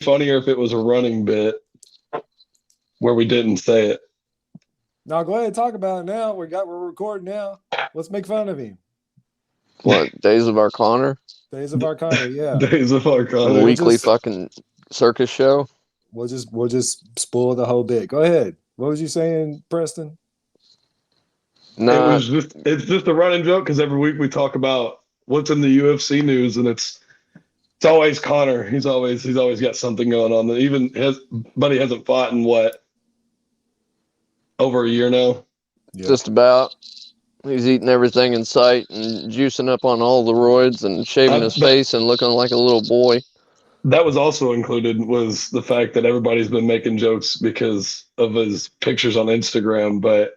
funnier if it was a running bit where we didn't say it. No, go ahead and talk about it now. We're recording now. Let's make fun of him. What, Days of Our Connor? Days of Our Connor, yeah. Days of Our Connor. A weekly fucking circus show. We'll just spoil the whole bit. Go ahead. What was you saying, Preston? No, It's just a running joke because every week we talk about what's in the UFC news, and it's always Connor. He's always got something going on. Buddy hasn't fought in what, over a year now. Yeah. just about. He's eating everything in sight and juicing up on all the roids and shaving his face and looking like a little boy. That was also included was the fact that everybody's been making jokes because of his pictures on Instagram, but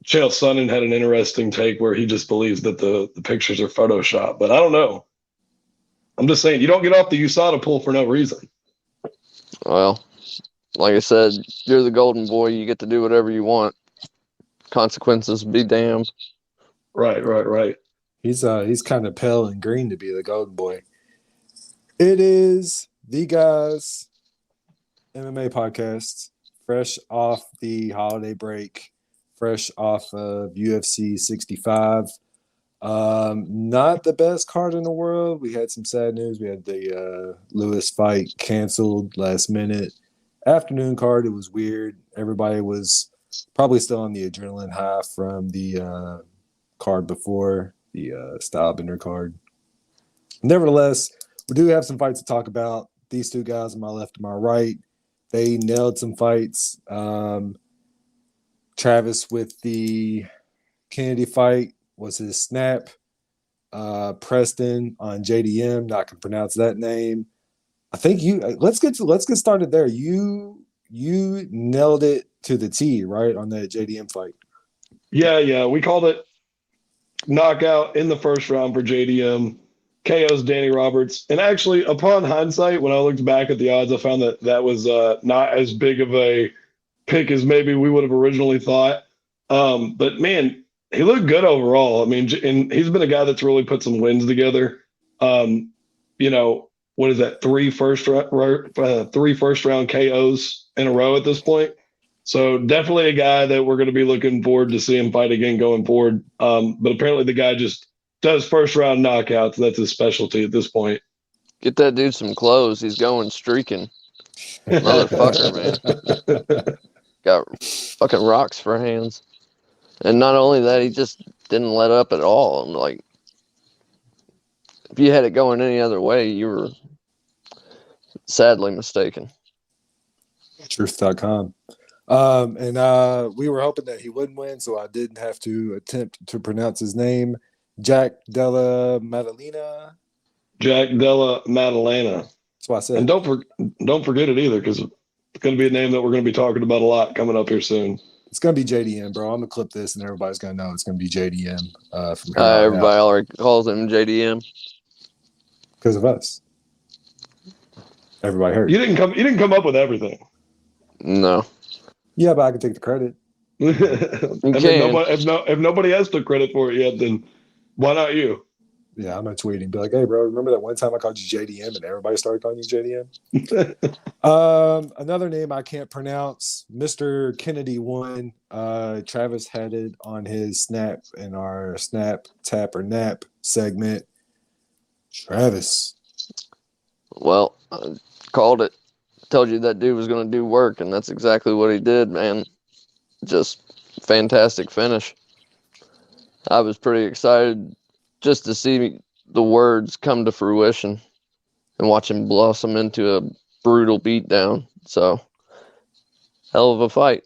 Chael Sonnen had an interesting take where he just believes that the pictures are Photoshop. But I don't know. I'm just saying, you don't get off the USADA pool for no reason. Well, like I said, you're the golden boy. You get to do whatever you want. Consequences be damned. Right. He's kind of pale and green to be the golden boy. It is the guys MMA podcast, fresh off the holiday break, fresh off of UFC 65. Not the best card in the world. We had some sad news. We had the Lewis fight canceled last minute. Afternoon card, it was weird. Everybody was probably still on the adrenaline high from the card before, the Stylebender card. Nevertheless, we do have some fights to talk about. These two guys on my left and my right, they nailed some fights. Travis with the Kennedy fight was his snap. Preston on JDM, not gonna pronounce that name. I think let's get started there. You nailed it to the T, right, on that JDM fight. Yeah. We called it knockout in the first round for JDM. KO's Danny Roberts. And actually, upon hindsight, when I looked back at the odds, I found that was not as big of a pick as maybe we would have originally thought. But man, he looked good overall. I mean, and he's been a guy that's really put some wins together. What is that? Three first round KOs in a row at this point. So definitely a guy that we're going to be looking forward to seeing fight again going forward. But apparently the guy just does first round knockouts. That's his specialty at this point. Get that dude some clothes. He's going streaking. Motherfucker, man. Got fucking rocks for hands. And not only that, he just didn't let up at all. I'm like, if you had it going any other way, you were sadly mistaken. Truth.com. And we were hoping that he wouldn't win, so I didn't have to attempt to pronounce his name. Jack Della Maddalena. Jack Della Maddalena. That's what I said. And don't forget it either, because it's going to be a name that we're going to be talking about a lot coming up here soon. It's going to be JDM, bro. I'm going to clip this, and everybody's going to know it's going to be JDM. From everybody already calls him JDM. Because of us. Everybody heard. You didn't come up with everything. No. Yeah, but I can take the credit. If nobody has took credit for it yet, then why not you? Yeah, I'm gonna tweet and be like, "Hey, bro, remember that one time I called you JDM and everybody started calling you JDM?" Another name I can't pronounce. Mr. Kennedy won. Travis had it on his snap in our snap, tap, or nap segment. Travis. Well, I called it. Told you that dude was going to do work, and that's exactly what he did, man. Just fantastic finish. I was pretty excited just to see the words come to fruition and watch him blossom into a brutal beatdown. So, hell of a fight.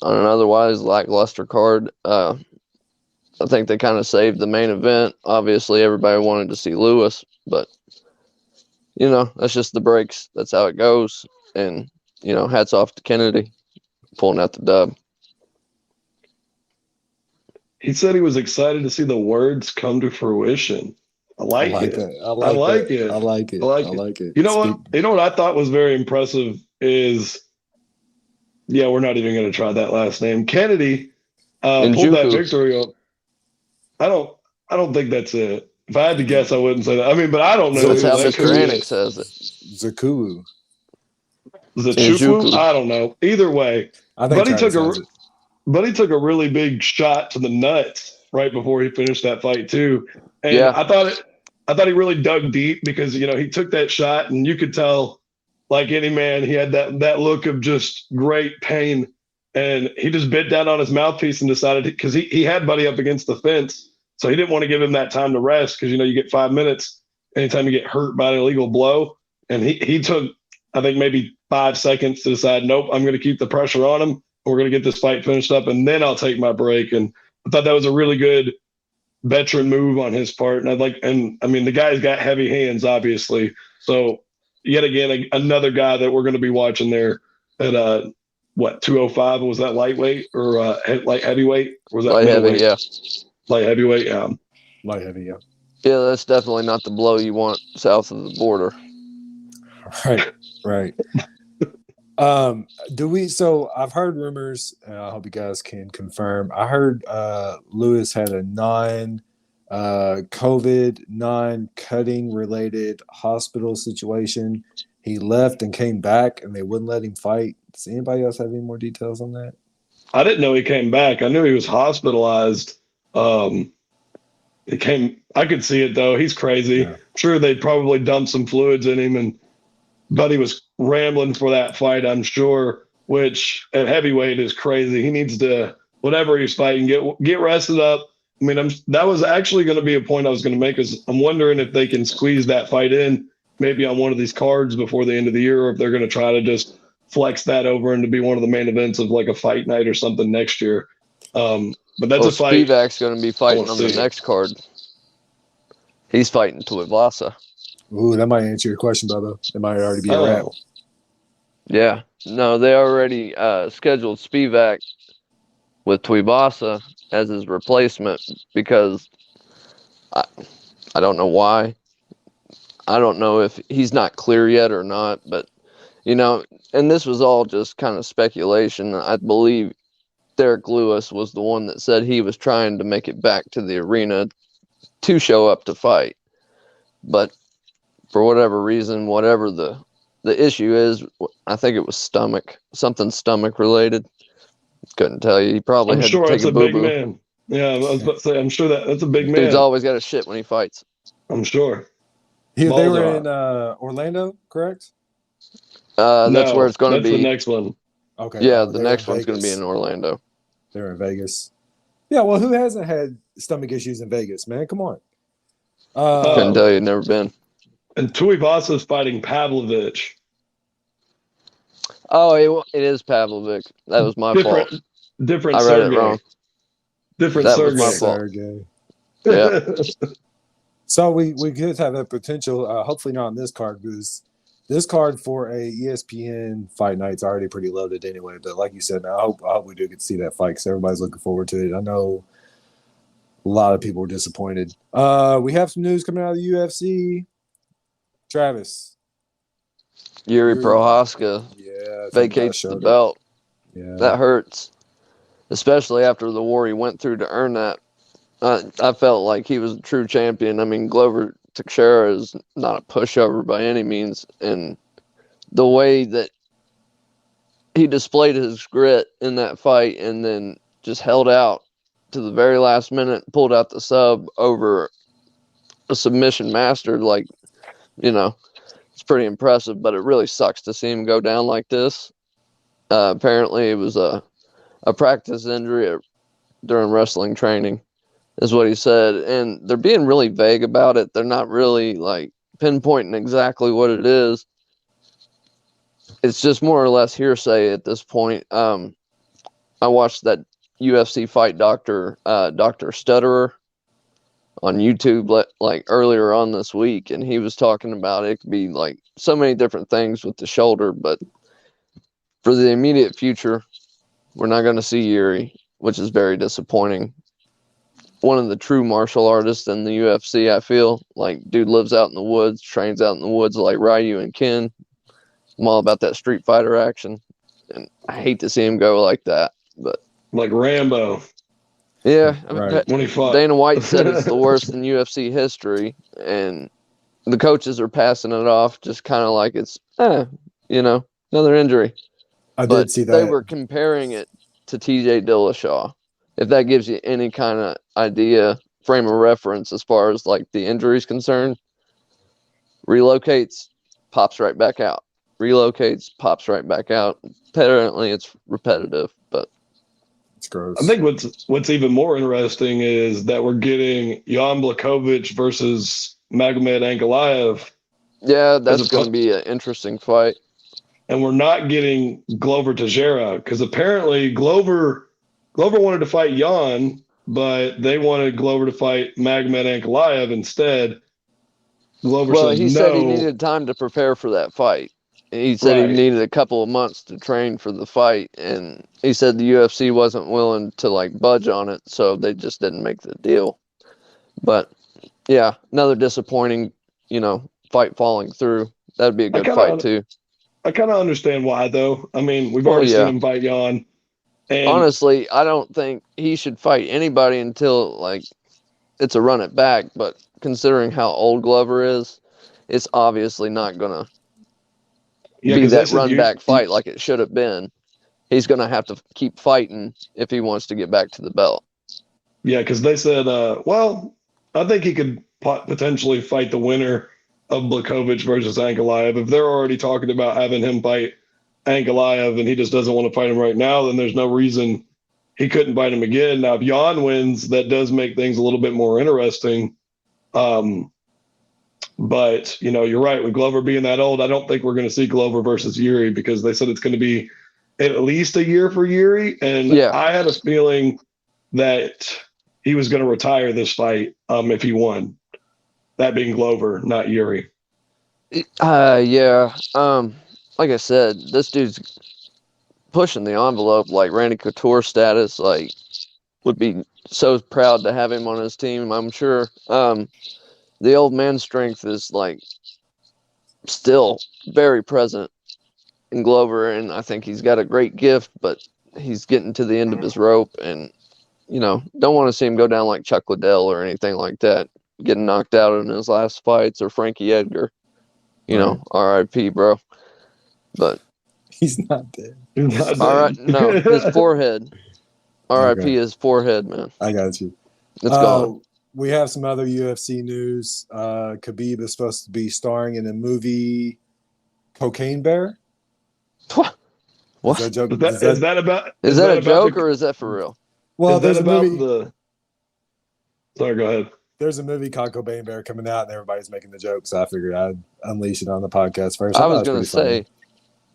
On an otherwise lackluster card, I think they kind of saved the main event. Obviously, everybody wanted to see Lewis, but that's just the breaks. That's how it goes. And, hats off to Kennedy pulling out the dub. He said he was excited to see the words come to fruition. I like it. I like it. You know what I thought was very impressive is, we're not even going to try that last name. Kennedy pulled that victory up. I don't think that's it. If I had to guess, I wouldn't say that. I mean, but I don't know. That's how That Mr. could be Anik it. says it. Zakulu. Zachuku? I don't know. Either way, I think Travis has it. but he took a really big shot to the nuts right before he finished that fight too. And Yeah. I thought he really dug deep because he took that shot and you could tell, like any man, he had that look of just great pain, and he just bit down on his mouthpiece and decided, because he had Buddy up against the fence, so he didn't want to give him that time to rest, because you get 5 minutes anytime you get hurt by an illegal blow, and he took, I think, maybe 5 seconds to decide, nope, I'm going to keep the pressure on him. We're going to get this fight finished up, and then I'll take my break. And I thought that was a really good veteran move on his part. And I mean, the guy's got heavy hands, obviously. So yet again, another guy that we're going to be watching there at 205? Was that lightweight or light heavyweight? Or was that Light heavy? Yeah. Light heavyweight. Yeah. Light heavy. Yeah. Yeah, that's definitely not the blow you want south of the border. Right. So I've heard rumors, and I hope you guys can confirm. I heard Lewis had a COVID, non-cutting related hospital situation. He left and came back, and they wouldn't let him fight. Does anybody else have any more details on that? I didn't know he came back. I knew he was hospitalized. I could see it though. He's crazy. Yeah. Sure, they probably dumped some fluids in him, but he was rambling for that fight, I'm sure, which at heavyweight is crazy. He needs to, whatever he's fighting, get rested up. I mean, that was actually going to be a point I was going to make, is I'm wondering if they can squeeze that fight in maybe on one of these cards before the end of the year, or if they're going to try to just flex that over and to be one of the main events of like a fight night or something next year. But that's a fight. Spivak's going to be fighting on the next card. He's fighting Tuivasa. Ooh, that might answer your question, brother. It might already be a wrap. Yeah. No, they already scheduled Spivak with Tuivasa as his replacement, because I don't know why. I don't know if he's not clear yet or not, but, and this was all just kind of speculation. I believe Derek Lewis was the one that said he was trying to make it back to the arena to show up to fight. But for whatever reason, whatever the issue is, I think it was something stomach related. Couldn't tell you. He probably had to take a boo-boo. Big man. Yeah, I was about to say, I'm sure that's a big man. Dude's always got a shit when he fights. I'm sure. They were in Orlando, correct? That's where it's going to be. That's the next one. Okay. Yeah, the next one's going to be in Orlando. They're in Vegas. Yeah, well, who hasn't had stomach issues in Vegas, man? Come on. Couldn't tell you. Never been. And Tuivasa is fighting Pavlovich. Oh, it is Pavlovich. That was my fault. Different. I read it wrong. Different. That Sergey. was my fault. Sergey. Yeah. So we could have that potential. Hopefully not on this card, because this card for a ESPN fight night's already pretty loaded anyway. But like you said, I hope we do get to see that fight, because everybody's looking forward to it. I know a lot of people were disappointed. We have some news coming out of the UFC. Travis. Yuri Prohaska vacates the belt. Yeah. That hurts, especially after the war he went through to earn that. I felt like he was a true champion. I mean, Glover Teixeira is not a pushover by any means, and the way that he displayed his grit in that fight and then just held out to the very last minute, pulled out the sub over a submission master, it's pretty impressive, but it really sucks to see him go down like this. Apparently it was a practice injury during wrestling training, is what he said. And they're being really vague about it. They're not really pinpointing exactly what it is. It's just more or less hearsay at this point. I watched that UFC fight Dr. Stutterer on YouTube earlier on this week, and he was talking about it could be so many different things with the shoulder, but for the immediate future, we're not going to see Yuri, which is very disappointing. One of the true martial artists in the UFC, I feel. Dude lives out in the woods, trains out in the woods like Ryu and Ken. I'm all about that Street Fighter action, and I hate to see him go like that. But like Rambo. Yeah, Right. when he fought. Dana White said it's the worst in UFC history, and the coaches are passing it off just kind of like it's, another injury. I But did see they that. were comparing it to TJ Dillashaw. If that gives you any kind of idea, frame of reference as far as like the injury's concerned, relocates, pops right back out. Relocates, pops right back out. Apparently, it's repetitive, but It's gross. I think what's even more interesting is that we're getting Jan Blachowicz versus Magomed Ankalaev, yeah, that's going to be an interesting fight. and we're not getting Glover Teixeira because apparently Glover wanted to fight Jan, but they wanted Glover to fight Magomed Ankalaev instead. Glover says he no. said he needed time to prepare for that fight. He said Right. he needed a couple of months to train for the fight, and he said the UFC wasn't willing to like budge on it, so they just didn't make the deal. But yeah, another disappointing, fight falling through. That'd be a good fight too. I kind of understand why, though. I mean, we've already seen him fight Jan. And honestly, I don't think he should fight anybody until like it's a run it back. But considering how old Glover is, it's obviously not gonna be that run back fight like it should have been. He's gonna have to keep fighting if he wants to get back to the belt. Yeah, because they said, I think he could potentially fight the winner of Blachowicz versus Ankalaev. If they're already talking about having him fight Ankalaev and he just doesn't want to fight him right now, then there's no reason he couldn't fight him again. Now, if Jan wins, that does make things a little bit more interesting. But, you're right. With Glover being that old, I don't think we're going to see Glover versus Yuri because they said it's going to be at least a year for Yuri. And I had a feeling that he was going to retire this fight if he won. That being Glover, not Yuri. Yeah. Like I said, this dude's pushing the envelope like Randy Couture status. Like, would be so proud to have him on his team. I'm sure. The old man strength is like still very present in Glover, and I think he's got a great gift, but he's getting to the end of his rope, and don't want to see him go down like Chuck Liddell or anything like that, getting knocked out in his last fights, or Frankie Edgar. R.I.P. bro. But he's not dead. All right, no, his forehead. R.I.P. his forehead, man. I got you. It's gone. We have some other UFC news. Khabib is supposed to be starring in a movie, Cocaine Bear. What? Is that a joke or is that for real? Well, there's a movie. Sorry, go ahead. There's a movie called Cocaine Bear coming out, and everybody's making the joke, so I figured I'd unleash it on the podcast first. I was going to say,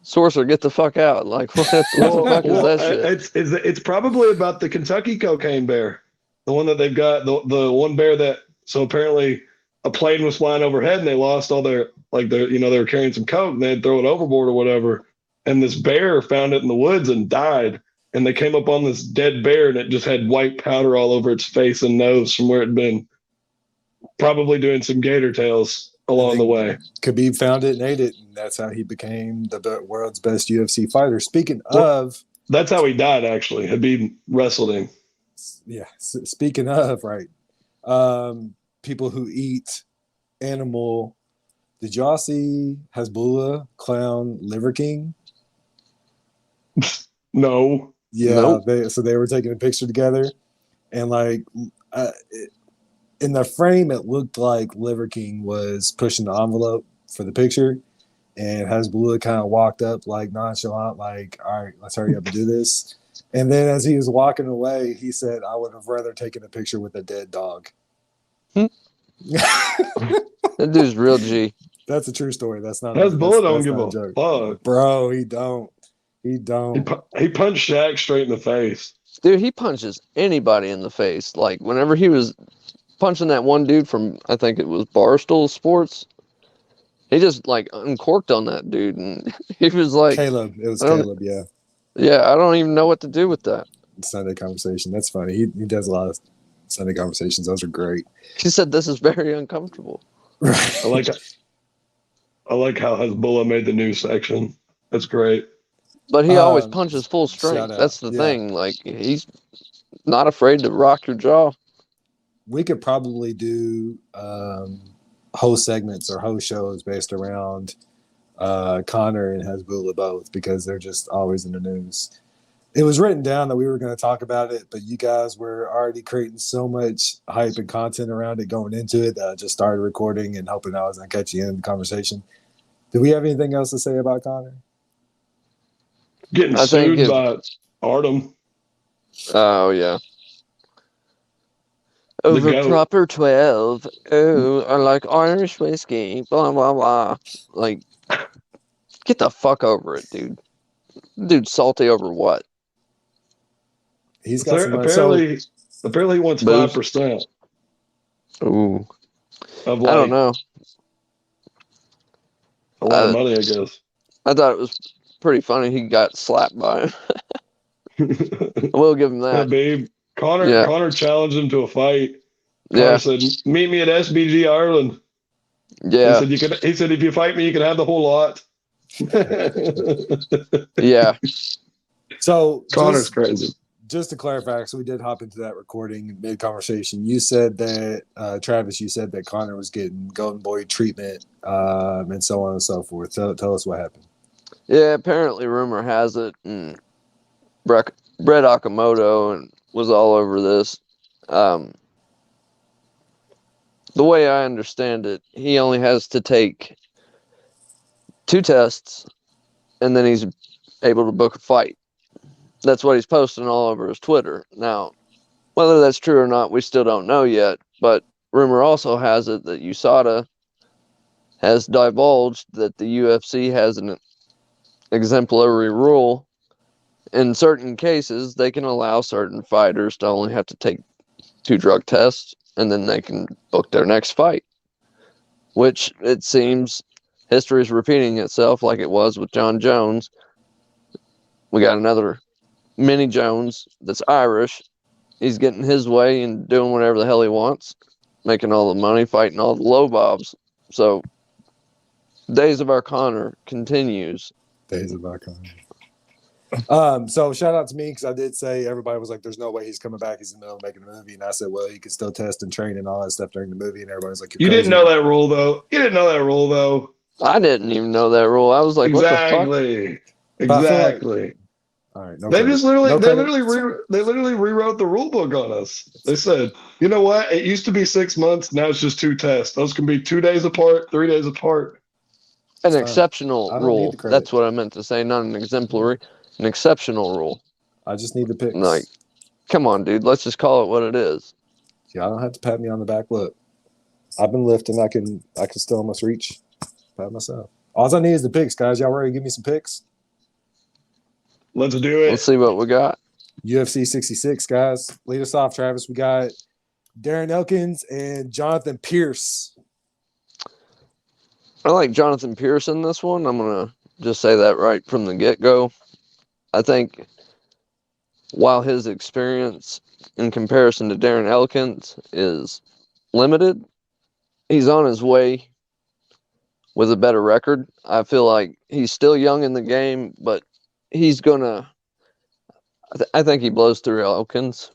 Sorcerer, get the fuck out! Like, what the fuck is that shit? It's probably about the Kentucky Cocaine Bear. The one that they've got, the one bear that, so apparently a plane was flying overhead and they lost all they were carrying some coke and they'd throw it overboard or whatever. And this bear found it in the woods and died. And they came up on this dead bear and it just had white powder all over its face and nose from where it'd been probably doing some gator tails along the way. Khabib found it and ate it. And that's how he became the world's best UFC fighter. Speaking of. That's how he died, actually. Khabib wrestled him. Yeah. Speaking of, right. People who eat animal. Did y'all see Hezbollah clown Liver King? No. Yeah. Nope. They were taking a picture together. And in the frame, it looked like Liver King was pushing the envelope for the picture. And Hezbollah kind of walked up like nonchalant, like, all right, let's hurry up and do this. And then as he was walking away, he said, I would have rather taken a picture with a dead dog. That dude's real G. That's a true story. That's not Hezbollah don't give a joke. fuck. Bro, he don't. He punched Shaq straight in the face. Dude, he punches anybody in the face. Like, whenever he was punching that one dude from, I think it was Barstool Sports, he just, like, uncorked on that dude. And he was like... Caleb. It was Caleb, yeah. Yeah, I don't even know what to do with that. Sunday conversation. That's funny. He does a lot of Sunday conversations. Those are great. He said, this is very uncomfortable. Right. I like how Hezbollah made the news section. That's great. But he always punches full strength. That's the thing. Like, he's not afraid to rock your jaw. We could probably do whole segments or whole shows based around Connor and Hasbulla both, because they're just always in the news. It was written down that we were going to talk about it, but you guys were already creating so much hype and content around it going into it that I just started recording and hoping I was going to catch you in the conversation. Do we have anything else to say about Connor? Getting sued by Artem. Oh, yeah. Over proper 12. Oh, I like Irish whiskey. Blah, blah, blah. Like, get the fuck over it, dude. Dude's salty over what? He's got some apparently he wants 5%. Ooh. Of I don't know. A lot of money, I guess. I thought it was pretty funny he got slapped by him. I will give him that. Yeah, babe. Connor challenged him to a fight. Connor said, "Meet me at SBG Ireland." Yeah. He said, "If you fight me, you can have the whole lot." Yeah. So Connor's crazy. Just to clarify, so we did hop into that recording mid-conversation. You said that, Travis, you said that Connor was getting Golden Boy treatment and so on and so forth. Tell us what happened. Yeah, apparently rumor has it, and Brett Okamoto was all over this. The way I understand it, he only has to take 2 tests, and then he's able to book a fight. That's what he's posting all over his Twitter. Now, whether that's true or not, we still don't know yet. But rumor also has it that USADA has divulged that the UFC has an exemplary rule. In certain cases, they can allow certain fighters to only have to take 2 drug tests, and then they can book their next fight. Which, it seems, history is repeating itself like it was with John Jones. We got another Mini Jones that's Irish. He's getting his way and doing whatever the hell he wants, making all the money, fighting all the low bobs. So, Days of Our Connor continues. Days of Our Connor. So shout out to me, because I did say everybody was like, "There's no way he's coming back. He's in the middle of making a movie," and I said, "Well, he can still test and train and all that stuff during the movie." And everybody's like, "You didn't know that rule, though. You didn't know that rule, though." I didn't even know that rule. I was like, exactly. What the fuck? Exactly. All right. They literally rewrote the rule book on us. They said, "You know what? It used to be 6 months. Now it's just 2 tests. Those can be 2 days apart, 3 days apart." An exceptional rule. That's what I meant to say. Not an exemplary. An exceptional rule. I just need the picks. Like, come on, dude. Let's just call it what it is. Yeah, I don't have to pat me on the back. Look, I've been lifting. I can still almost reach by myself. All I need is the picks, guys. Y'all ready to give me some picks? Let's do it. Let's see what we got. UFC 66, guys. Lead us off, Travis. We got Darren Elkins and Jonathan Pearce. I like Jonathan Pearce in this one. I'm going to just say that right from the get-go. I think while his experience in comparison to Darren Elkins is limited, he's on his way with a better record. I feel like he's still young in the game, but he's going to I think he blows through Elkins.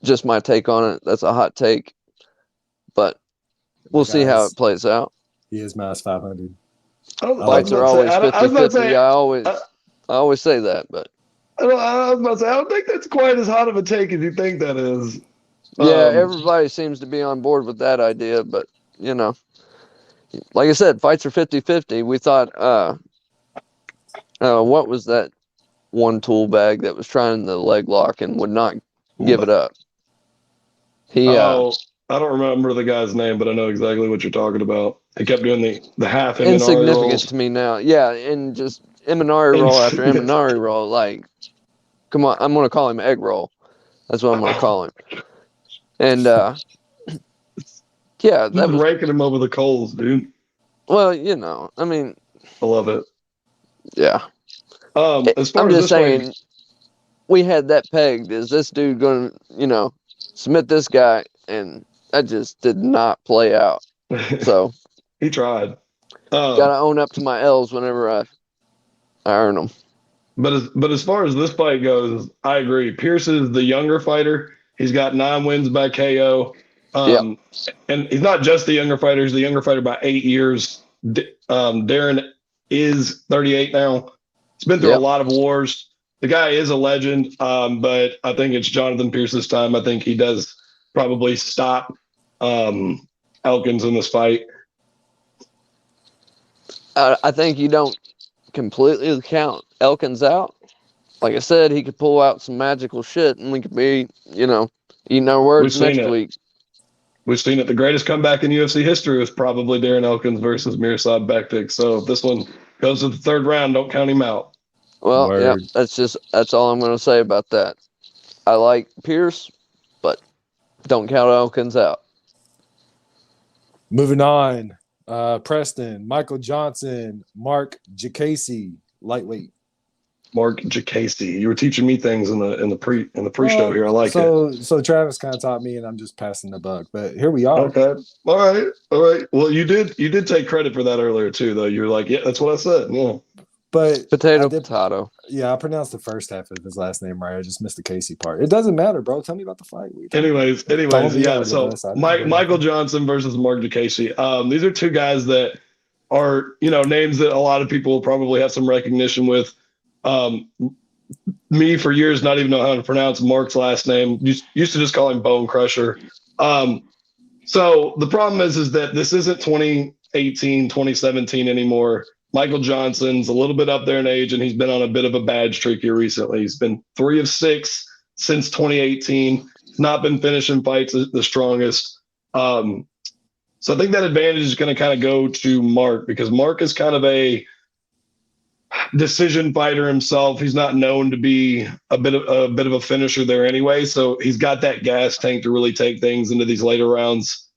Just my take on it. That's a hot take, but we'll see how it plays out. He is minus 500. Fights are always 50-50. I always say that, but I was about to say, I don't think that's quite as hot of a take as you think that is. Yeah, everybody seems to be on board with that idea, but, you know, like I said, fights are 50-50. We thought, what was that one tool bag that was trying the leg lock and would not give it up? I don't remember the guy's name, but I know exactly what you're talking about. He kept doing the half Imanari insignificant rolls. To me now. Yeah, and just Imanari roll after Imanari roll. Like, come on, I'm going to call him egg roll. That's what I'm going to call him. And, yeah. That was raking him over the coals, dude. Well, you know, I mean. I love it. Yeah. As far I'm as just saying, we had that pegged. Is this dude going to, you know, submit this guy? And that just did not play out. So. He tried. Got to own up to my L's whenever I earn them. But as far as this fight goes, I agree. Pearce is the younger fighter. He's got 9 wins by KO. Yep. And he's not just the younger fighter, he's the younger fighter by 8 years. Darren is 38 now. He's been through a lot of wars. The guy is a legend, but I think it's Jonathan Pearce's time. I think he does probably stop Elkins in this fight. I think you don't completely count Elkins out. Like I said, he could pull out some magical shit, and we could be, eating our words next week. We've seen it. The greatest comeback in UFC history was probably Darren Elkins versus Miroslav Bektic. So if this one goes to the third round, don't count him out. Well, yeah, that's all I'm going to say about that. I like Pearce, but don't count Elkins out. Moving on, Preston, Michael Johnson, Mark Diakiese, lightweight. Mark Diakiese. You were teaching me things in the pre-show here. I like it. So Travis kind of taught me, and I'm just passing the buck. But here we are. Okay. All right. Well, you did take credit for that earlier too, though. You were like, yeah, that's what I said. Yeah. But potato. Yeah, I pronounced the first half of his last name right. I just missed the Casey part. It doesn't matter, bro. Tell me about the fight. Anyways, yeah. So Michael Johnson versus Mark Diakiese. These are two guys that are, names that a lot of people will probably have some recognition with. Me for years not even know how to pronounce Mark's last name. Used to just call him Bone Crusher. So the problem is that this isn't 2018, 2017 anymore. Michael Johnson's a little bit up there in age, and he's been on a bit of a bad streak here recently. He's been 3 of 6 since 2018. He's not been finishing fights the strongest. So I think that advantage is going to kind of go to Mark, because Mark is kind of a decision fighter himself. He's not known to be a bit of a finisher there anyway. So he's got that gas tank to really take things into these later rounds.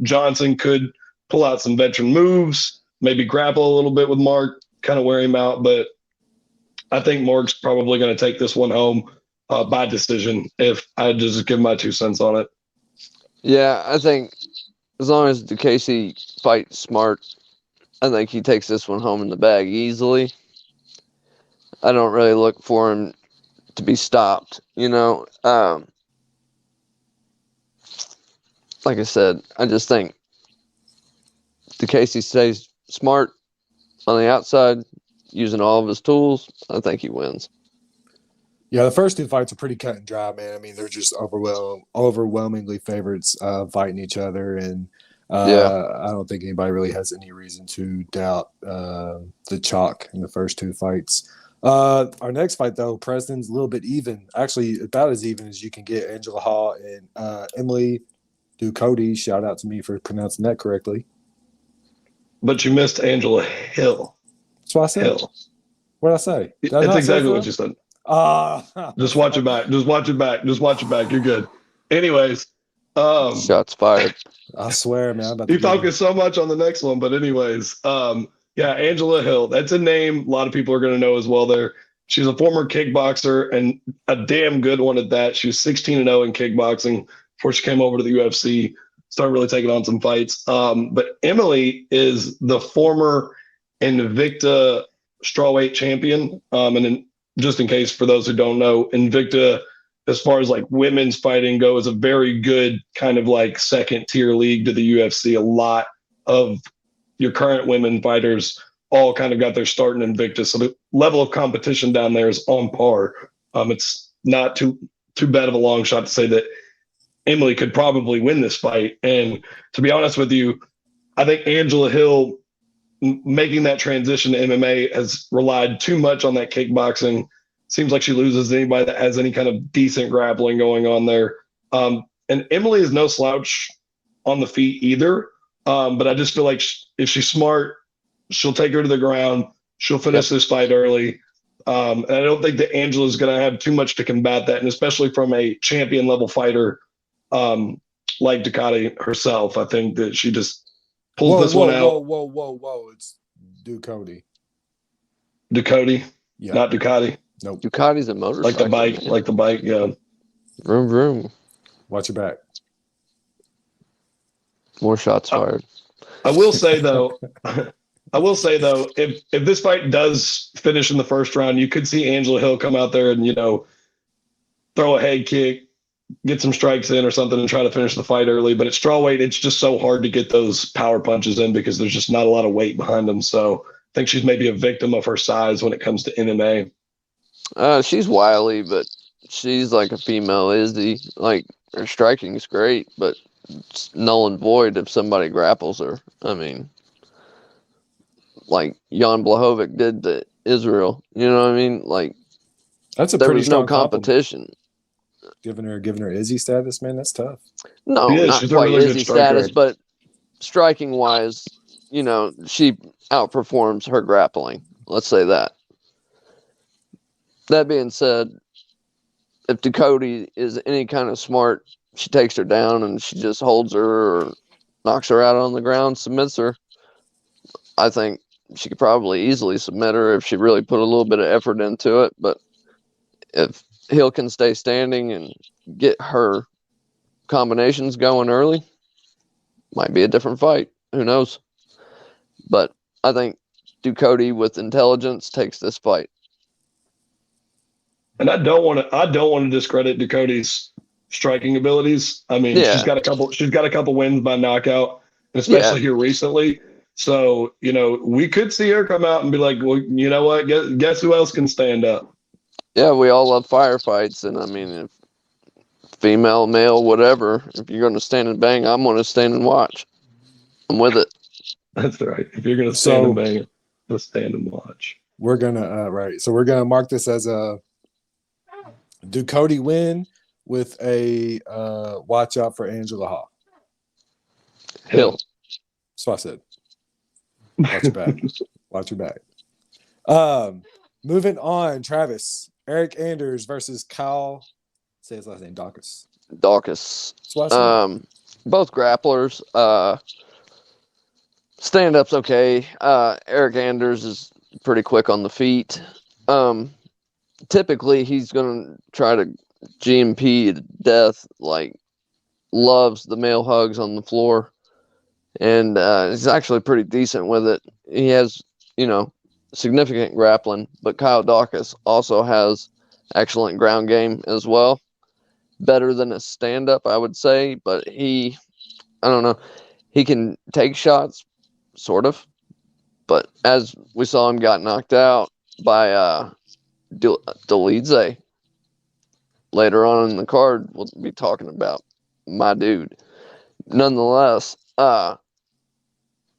Johnson could pull out some veteran moves, maybe grapple a little bit with Mark, kind of wear him out. But I think Mark's probably going to take this one home by decision, if I just give my 2 cents on it. Yeah, I think as long as Diakiese fights smart, I think he takes this one home in the bag easily. I don't really look for him to be stopped, Like I said, I just think Diakiese stays smart on the outside, using all of his tools. I think he wins. Yeah, the first 2 fights are pretty cut and dry, man. I mean, they're just overwhelmingly favorites fighting each other, and I don't think anybody really has any reason to doubt the chalk in the first 2 fights. Our next fight, though, Preston's a little bit even. Actually, about as even as you can get. Angela Hall and Emily Ducote. Shout out to me for pronouncing that correctly. But you missed Angela Hill. That's what I said. Hill. What did I say? That's exactly what you said. Just watch it back. Just watch it back. You're good. Anyways. Shots fired. I swear, man. You focus so much on the next one, but anyways, Angela Hill. That's a name a lot of people are going to know as well. There, she's a former kickboxer, and a damn good one at that. She was 16-0 in kickboxing before she came over to the UFC. Started really taking on some fights. But Emily is the former Invicta strawweight champion. Just in case for those who don't know, Invicta, as far as like women's fighting go, is a very good kind of like second tier league to the UFC. A lot of your current women fighters all kind of got their start in Invicta. So the level of competition down there is on par. It's not too bad of a long shot to say that Emily could probably win this fight. And to be honest with you, I think Angela Hill making that transition to MMA has relied too much on that kickboxing. Seems like she loses anybody that has any kind of decent grappling going on there. And Emily is no slouch on the feet either. But I just feel like if she's smart, she'll take her to the ground. She'll finish this fight early. And I don't think that Angela is going to have too much to combat that. And especially from a champion level fighter like Ducote herself, I think that she just pulls this one out. Whoa. It's Ducote. Ducote? Yeah. Not Ducati? Nope. Ducati's a motorcycle. Like the bike, yeah. Vroom, vroom. Watch your back. More shots fired. I will say, though, I will say though, if this fight does finish in the first round, you could see Angela Hill come out there and throw a head kick, get some strikes in or something, and try to finish the fight early. But at strawweight, it's just so hard to get those power punches in because there's just not a lot of weight behind them. So I think she's maybe a victim of her size when it comes to MMA. She's wily, but she's like a female Izzy. Like, her striking is great, but it's null and void if somebody grapples her. I mean, like Jan Blachowicz did to Israel. You know what I mean? Like, That's a there pretty was no strong compliment. competition. Giving her Izzy status, man, that's tough. No, Yeah, not she's a quite really good Izzy striker. status, but striking wise, she outperforms her grappling. Let's say that. That being said, if Ducote is any kind of smart, she takes her down and she just holds her or knocks her out on the ground, submits her. I think she could probably easily submit her if she really put a little bit of effort into it. But if Hill can stay standing and get her combinations going early, might be a different fight. Who knows? But I think Ducote with intelligence takes this fight. And I don't want to discredit Ducote's striking abilities. I mean, Yeah. she's got a couple wins by knockout, and especially here recently. So, we could see her come out and be like, well, you know what? Guess who else can stand up? Yeah, we all love firefights, and I mean, if female, male, whatever, if you're going to stand and bang, I'm going to stand and watch. I'm with it. That's right. If you're going to stand and bang, let's stand and watch. We're gonna right. So we're gonna mark this as a Ducote win with a watch out for Angela Hall. Hill. That's what I said. Watch your back. Watch your back. Moving on, Travis. Eric Anders versus Kyle. Say his last name, Daukaus. Daukaus. Both grapplers. Stand-up's okay. Eric Anders is pretty quick on the feet. Typically, he's going to try to GMP to death, like, loves the male hugs on the floor. And he's actually pretty decent with it. He has, significant grappling, but Kyle Daukaus also has excellent ground game as well. Better than a stand-up, I would say, but I don't know, he can take shots, sort of. But as we saw, him got knocked out by Dolidze. Later on in the card, we'll be talking about my dude. Nonetheless,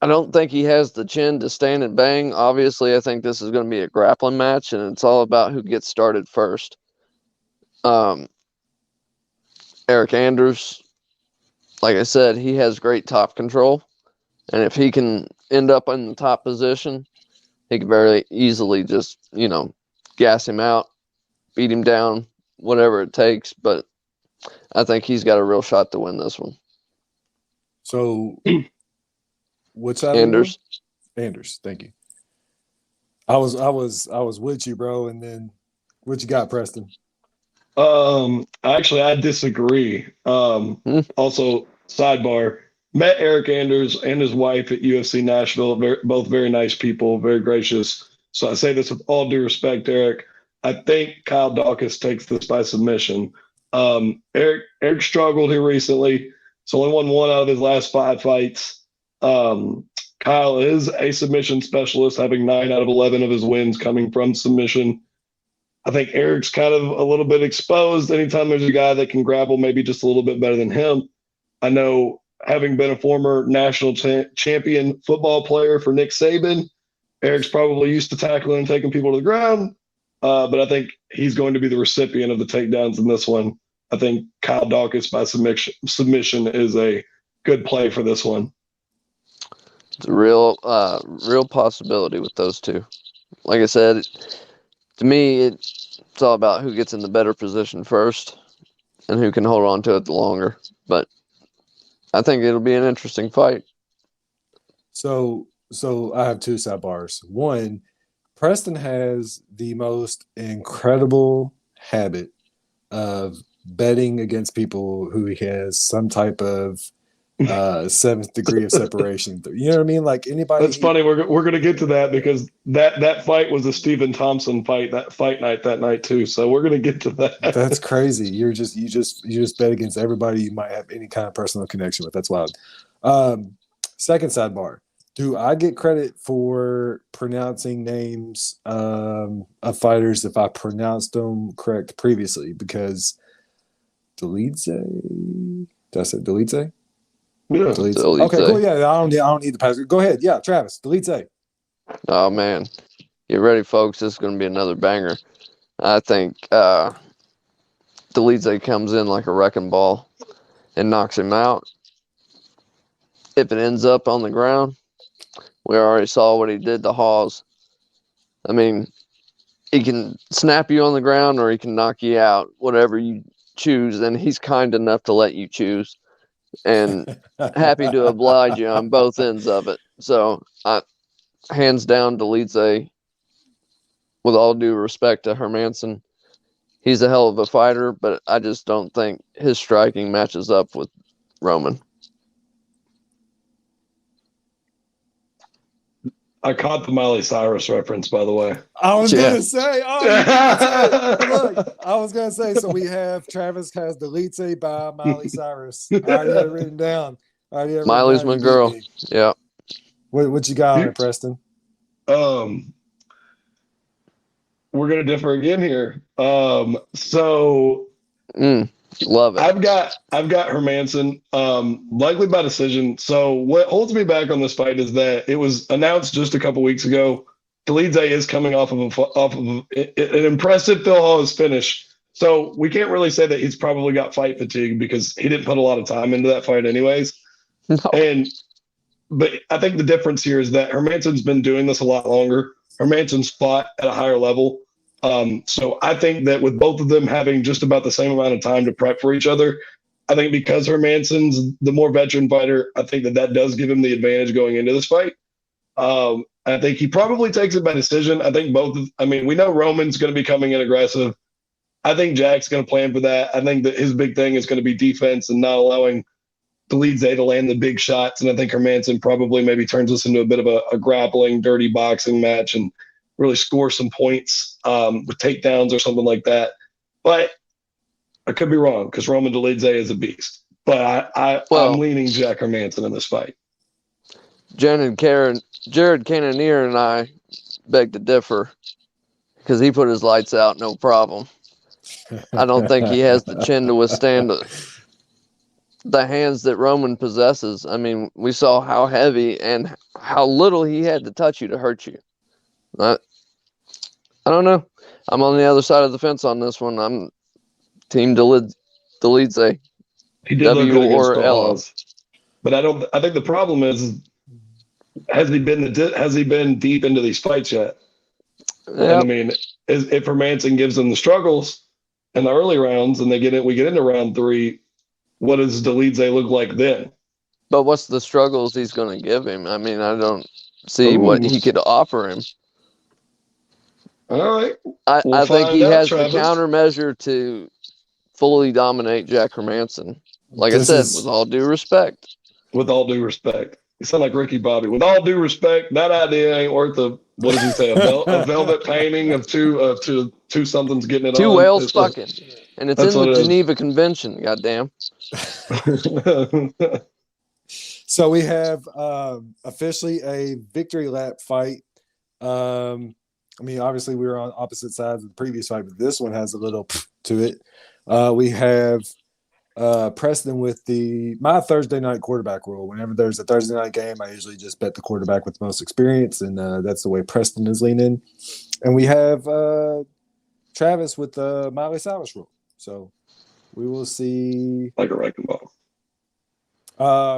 I don't think he has the chin to stand and bang. Obviously, I think this is going to be a grappling match, and it's all about who gets started first. Eric Anders, like I said, he has great top control, and if he can end up in the top position, he can very easily just, gas him out, beat him down, whatever it takes. But I think he's got a real shot to win this one. So, what's that? Anders. Anders, thank you. I was with you, bro. And then what you got, Preston? Actually, I disagree. Also, sidebar, met Eric Anders and his wife at UFC Nashville. Both very nice people, very gracious. So I say this with all due respect, Eric. I think Kyle Daukaus takes this by submission. Eric struggled here recently. He's only won one out of his last 5 fights. Kyle is a submission specialist, having 9 out of 11 of his wins coming from submission. I think Eric's kind of a little bit exposed anytime there's a guy that can grapple maybe just a little bit better than him. I know, having been a former national champion football player for Nick Saban, Eric's probably used to tackling and taking people to the ground, but I think he's going to be the recipient of the takedowns in this one. I think Kyle Daukaus by submission is a good play for this one. It's a real possibility with those two. Like I said, to me, it's all about who gets in the better position first and who can hold on to it longer. But I think it'll be an interesting fight. So I have 2 sidebars. One, Preston has the most incredible habit of betting against people who he has some type of seventh degree of separation. You know what I mean? Like anybody. That's funny. We're gonna get to that because that fight was a Stephen Thompson fight. That fight night that night too. So we're gonna get to that. That's crazy. You just bet against everybody you might have any kind of personal connection with. That's wild. Second sidebar. Do I get credit for pronouncing names of fighters if I pronounced them correct previously? Because Dolidze, did I say Dolidze? Yeah. Dolidze. Dolidze. Okay, cool. Yeah, I don't need the pass. Go ahead. Yeah, Travis, Dolidze. Oh man, get ready, folks. This is going to be another banger. I think Dolidze comes in like a wrecking ball and knocks him out. If it ends up on the ground, we already saw what he did to Hawes. I mean, he can snap you on the ground or he can knock you out, whatever you choose, and he's kind enough to let you choose. And happy to oblige you on both ends of it. So, hands down, Dolidze, with all due respect to Hermansson, he's a hell of a fighter, but I just don't think his striking matches up with Roman. I caught the Miley Cyrus reference, by the way. I was Yeah. gonna say, look, I was gonna say. So we have Travis has Dolidze by Miley Cyrus. I already had it written down. Miley's my girl. Yeah. What you got on it, Preston? We're gonna differ again here. So Love it. I've got Hermansson, likely by decision. So what holds me back on this fight is that it was announced just a couple weeks ago. Dolidze is coming off of an impressive Phil Hawes finish. So we can't really say that he's probably got fight fatigue because he didn't put a lot of time into that fight anyways. No. But I think the difference here is that Hermansson's been doing this a lot longer. Hermansson's fought at a higher level. So I think that with both of them having just about the same amount of time to prep for each other, I think because Hermansson's the more veteran fighter, I think that does give him the advantage going into this fight. I think he probably takes it by decision. I think we know Roman's going to be coming in aggressive. I think Jack's going to plan for that. I think that his big thing is going to be defense and not allowing Dolidze to land the big shots. And I think Hermansson probably maybe turns this into a bit of a grappling, dirty boxing match and really score some points with takedowns or something like that. But I could be wrong because Roman Dolidze is a beast. But I'm leaning Jack Hermansson in this fight. Jared Cannonier and I beg to differ because he put his lights out, no problem. I don't think he has the chin to withstand the hands that Roman possesses. I mean, we saw how heavy and how little he had to touch you to hurt you. I don't know. I'm on the other side of the fence on this one. I'm Team Dolidze. He did look good against or L. Hawes. But I think the problem is, has he been deep into these fights yet? Yep. I mean, if Hermansson gives them the struggles in the early rounds and we get into round 3, what does Dolidze look like then? But what's the struggles he's going to give him? I mean, I don't see what he could offer him. All right. I think he has Travis. the countermeasure to fully dominate Jack Hermansson. Like I said, with all due respect. With all due respect. You sound like Ricky Bobby. With all due respect, that idea ain't worth what does he say? A velvet painting of two somethings getting it on. 2 whales fucking. And it's in the Geneva Convention, goddamn. So we have officially a victory lap fight. I mean, obviously we were on opposite sides of the previous fight, but this one has a little to it. We have Preston with my Thursday night quarterback rule. Whenever there's a Thursday night game, I usually just bet the quarterback with the most experience, and that's the way Preston is leaning. And we have Travis with the Miley Cyrus rule. So we will see. Like a wrecking ball.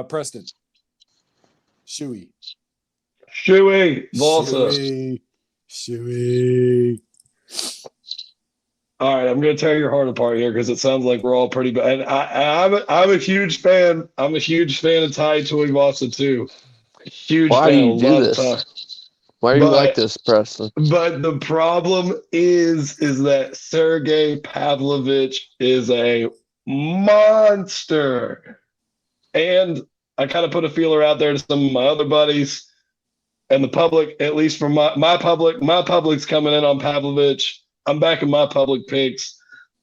Preston. Shuey. Volsa. Shuey. All right, I'm going to tear your heart apart here because it sounds like we're all pretty bad. And I'm a huge fan. I'm a huge fan of Tai Tuivasa too. Huge Why fan. do you do this? Why do you like this, Preston? But the problem is that Sergey Pavlovich is a monster. And I kind of put a feeler out there to some of my other buddies and the public, at least from my public's coming in on Pavlovich. I'm backing my public picks.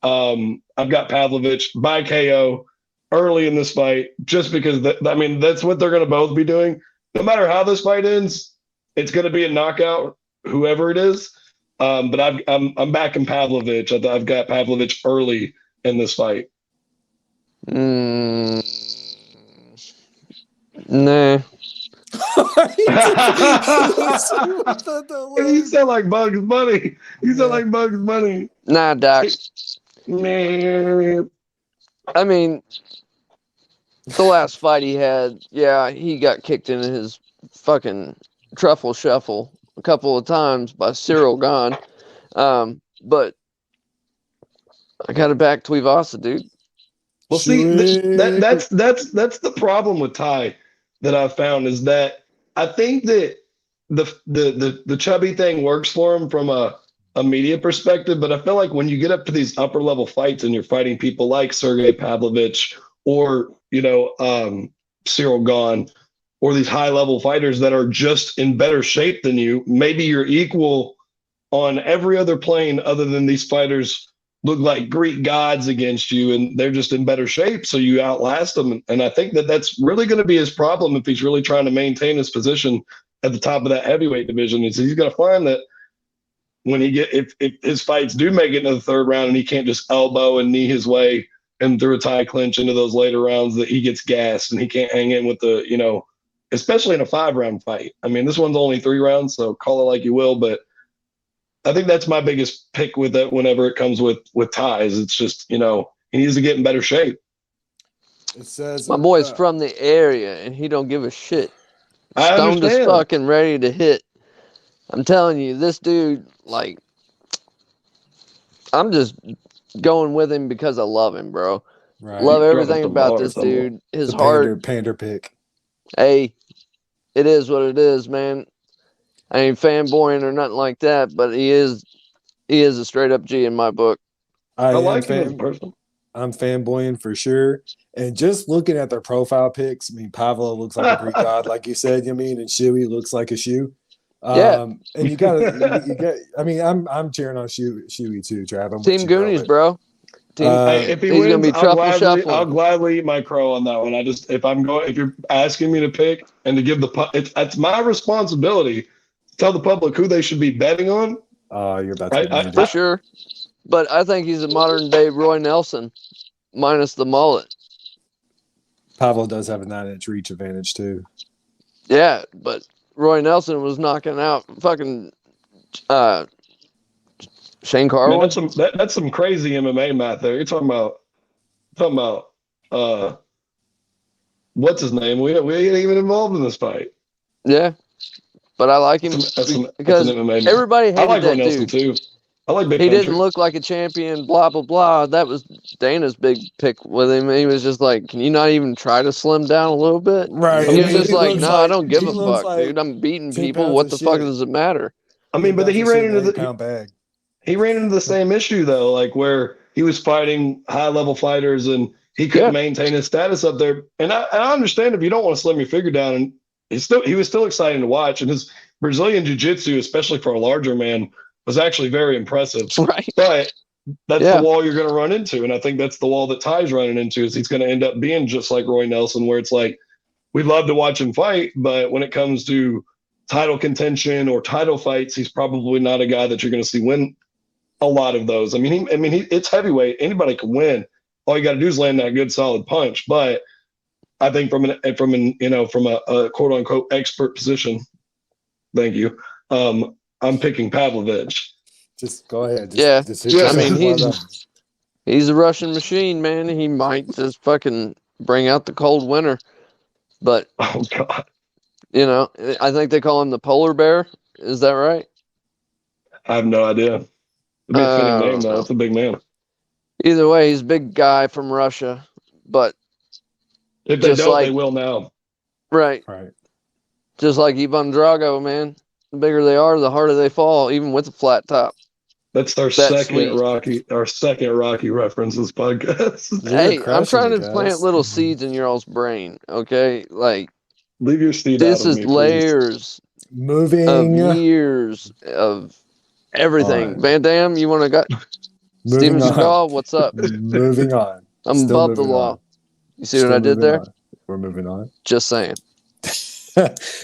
I've got Pavlovich by KO early in this fight, just because that's what they're going to both be doing. No matter how this fight ends, it's going to be a knockout, whoever it is. But I'm backing Pavlovich. I've got Pavlovich early in this fight. Nah. You sound like Bugs Bunny. You sound like Bugs Bunny. Nah, Doc. Man. I mean, the last fight he had, yeah, he got kicked in his fucking truffle shuffle a couple of times by Cyril Gahn. But I got to back Tuivasa, dude. Well, see, that's the problem with Ty that I've found, is that I think that the chubby thing works for him from a media perspective, but I feel like when you get up to these upper level fights and you're fighting people like Sergey Pavlovich or Cyril Gahn, or these high level fighters that are just in better shape than you, maybe you're equal on every other plane other than these fighters look like Greek gods against you, and they're just in better shape, so you outlast them. And I think that that's really going to be his problem if he's really trying to maintain his position at the top of that heavyweight division. Is he's going to find that when if his fights do make it into the third round and he can't just elbow and knee his way and through a tie clinch into those later rounds, that he gets gassed and he can't hang in with especially in a 5-round fight. I mean, this one's only 3 rounds, so call it like you will, but I think that's my biggest pick with it whenever it comes with ties. It's just, he needs to get in better shape. It says my boy's from the area and he don't give a shit. Stoned as fuck and ready to hit. I'm telling you, this dude, like, I'm just going with him because I love him, bro. Right. Love everything about this dude. His heart. Pander pick. Hey, it is what it is, man. I ain't fanboying or nothing like that, but he is a straight up G in my book. I like him as a person. I'm fanboying for sure. And just looking at their profile pics, I mean, Pavlo looks like a Greek god, like you said, and Shuey looks like a shoe. Yeah. And you got. I mean, I'm cheering on Shuey too, Trav. I'm Team Goonies, bro. If he wins, gonna be I'll gladly eat my crow on that one. If you're asking me to pick and to give it's my responsibility to tell the public who they should be betting on. You're about to for sure. But I think he's a modern day Roy Nelson, minus the mullet. Pavlo does have a 9-inch reach advantage too. Yeah, but Roy Nelson was knocking out fucking Shane Carwin. That's some crazy MMA math there. You're talking about what's his name? We ain't even involved in this fight. Yeah, but I like him because everybody hated like that Nelson dude too. I like Big He Country. didn't look like a champion. Blah blah blah. That was Dana's big pick with him. He was just like, "Can you not even try to slim down a little bit?" Right. And he was just like, "No, I don't give a fuck, dude. I'm beating people. What the fuck does it matter?" I mean, but he ran into the same issue though, like where he was fighting high level fighters and he couldn't maintain his status up there. And I understand if you don't want to slim your figure down, and he was still exciting to watch. And his Brazilian jiu-jitsu, especially for a larger man, was actually very impressive. Right. But that's the wall you're going to run into. And I think that's the wall that Ty's running into, is he's going to end up being just like Roy Nelson, where it's like, we'd love to watch him fight, but when it comes to title contention or title fights, he's probably not a guy that you're going to see win a lot of those. I mean, it's heavyweight. Anybody can win. All you got to do is land that good, solid punch. But I think from a quote unquote expert position, thank you. I'm picking Pavlovich. Just go ahead. He's a Russian machine, man. He might just fucking bring out the cold winter. But oh god, I think they call him the polar bear. Is that right? I have no idea. A big fitting name though. It's a big man. Either way, he's a big guy from Russia. But if they don't, they will now. Right. Just like Ivan Drago, man. The bigger they are, the harder they fall, even with a flat top. That's our That second sweet. Rocky reference this podcast. You're Hey, I'm crushing trying it, to plant guys. little seeds in your all's brain, okay? Like, Leave your seed out this of is me, please. layers of Moving years of everything. on. Van Dam, you want to got Steven Moving on. Seagal? What's up? Moving on. I'm Still above the moving law. on. You see Still what I did moving there? on. We're moving on. Just saying.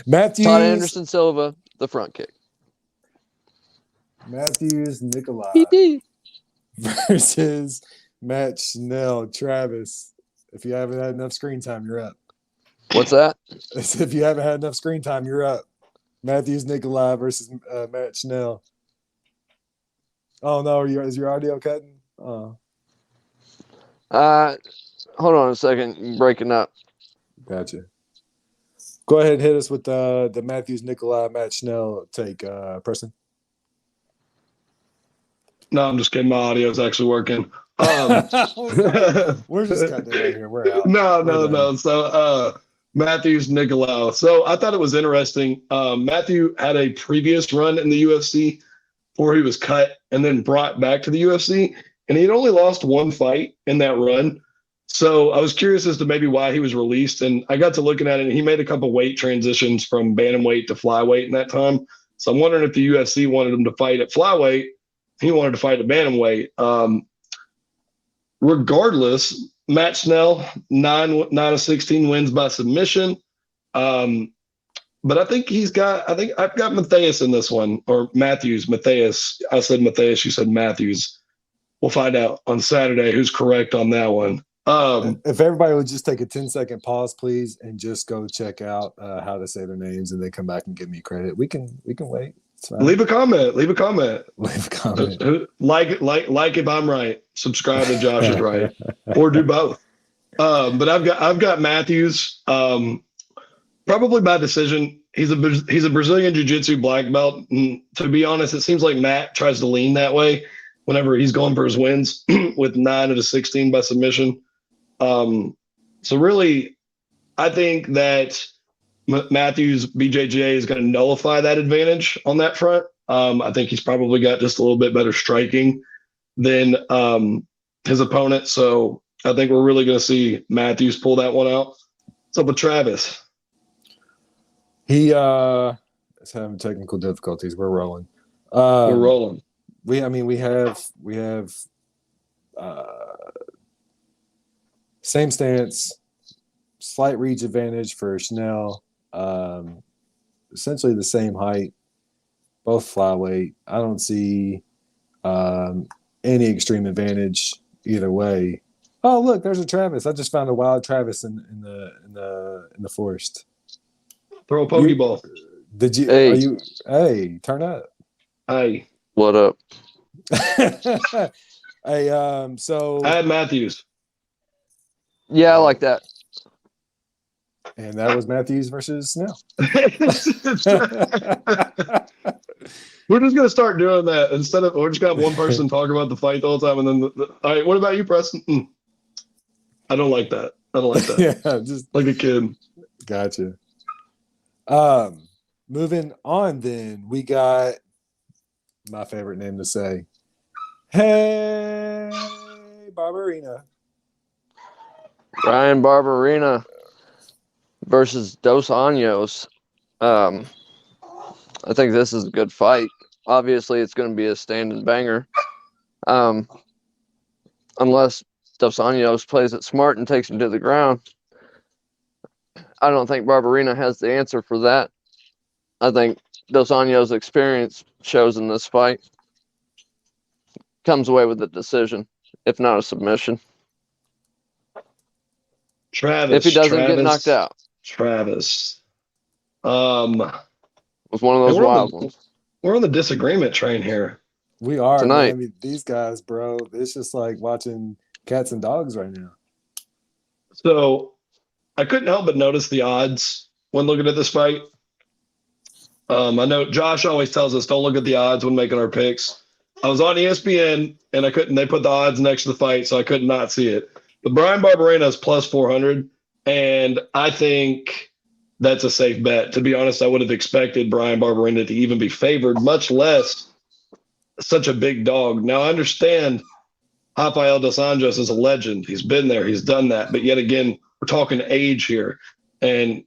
Matthews. Todd Anderson Silva, the front kick. Matthews Nicolau Hee-hee. versus Matt Schnell. Travis, if you haven't had enough screen time, you're up. What's that? If you haven't had enough screen time, you're up. Matthews Nicolau versus Matt Schnell. Oh no, is your audio cutting? Oh, Hold on a second. You're breaking up. gotcha. Go ahead and hit us with the Matthews Nicolau Matt Schnell take, Preston. No, I'm just kidding. My audio is actually working. We're just cutting it right here. We're out. No. So Matthews Nicolau. So I thought it was interesting. Matthew had a previous run in the UFC before he was cut and then brought back to the UFC, and he had only lost one fight in that run. So I was curious as to maybe why he was released, and I got to looking at it, and he made a couple weight transitions from bantamweight to flyweight in that time. So I'm wondering if the UFC wanted him to fight at flyweight. He wanted to fight at bantamweight. Regardless, Matt Schnell, 9 of 16 wins by submission. But I think I've got Matthias in this one, or Matthias. I said Matthias, you said Matthews. We'll find out on Saturday who's correct on that one. If everybody would just take a 10-second pause, please, and just go check out how to say their names, and they come back and give me credit. We can wait. Leave a comment. Leave a comment. Like if I'm right. Subscribe if Josh is right, or do both. But I've got Matthews. Probably by decision. He's a Brazilian Jiu-Jitsu black belt. And to be honest, it seems like Matt tries to lean that way whenever he's going for his wins with 9 of the 16 by submission. So really, I think that Matthews BJJ is going to nullify that advantage on that front. I think he's probably got just a little bit better striking than his opponent. So I think we're really going to see Matthews pull that one out. What's up with Travis? He is having technical difficulties. We're rolling. We're rolling. We have same stance, slight reach advantage for Schnell. Essentially the same height, both flyweight. I don't see any extreme advantage either way. Oh, look, there's a Travis. I just found a wild Travis in the forest. Throw a pokeball. Did you? Hey. Are you? Hey, turn up. Hey, What up? Hey, so I had Matthews. Yeah, I like that. and that was Matthews versus Snell. We're just gonna start doing that instead of we're just gonna have one person talk about the fight the whole time, and then all right. What about you, Preston? I don't like that. Yeah, just Like a kid. gotcha. Moving on, then we got my favorite name to say. Hey, Barberena. Ryan Barberena versus Dos Anjos. I think this is a good fight. Obviously, it's going to be a standing banger. Unless Dos Anjos plays it smart and takes him to the ground. I don't think Barberena has the answer for that. I think Dos Anjos' experience shows in this fight. Comes away with a decision, if not a submission. Travis. If he doesn't get knocked out. Travis. It was one of those wild ones. We're on the disagreement train here. We are Tonight. Man. I mean, these guys, bro. It's just like watching cats and dogs right now. So I couldn't help but notice the odds when looking at this fight. I know Josh always tells us don't look at the odds when making our picks. I was on ESPN and they put the odds next to the fight, so I could not see it. But Brian Barberena is plus 400, and I think that's a safe bet. To be honest, I would have expected Brian Barberena to even be favored, much less such a big dog. Now, I understand Rafael dos Anjos is a legend. He's been there. He's done that. But yet again, we're talking age here. And,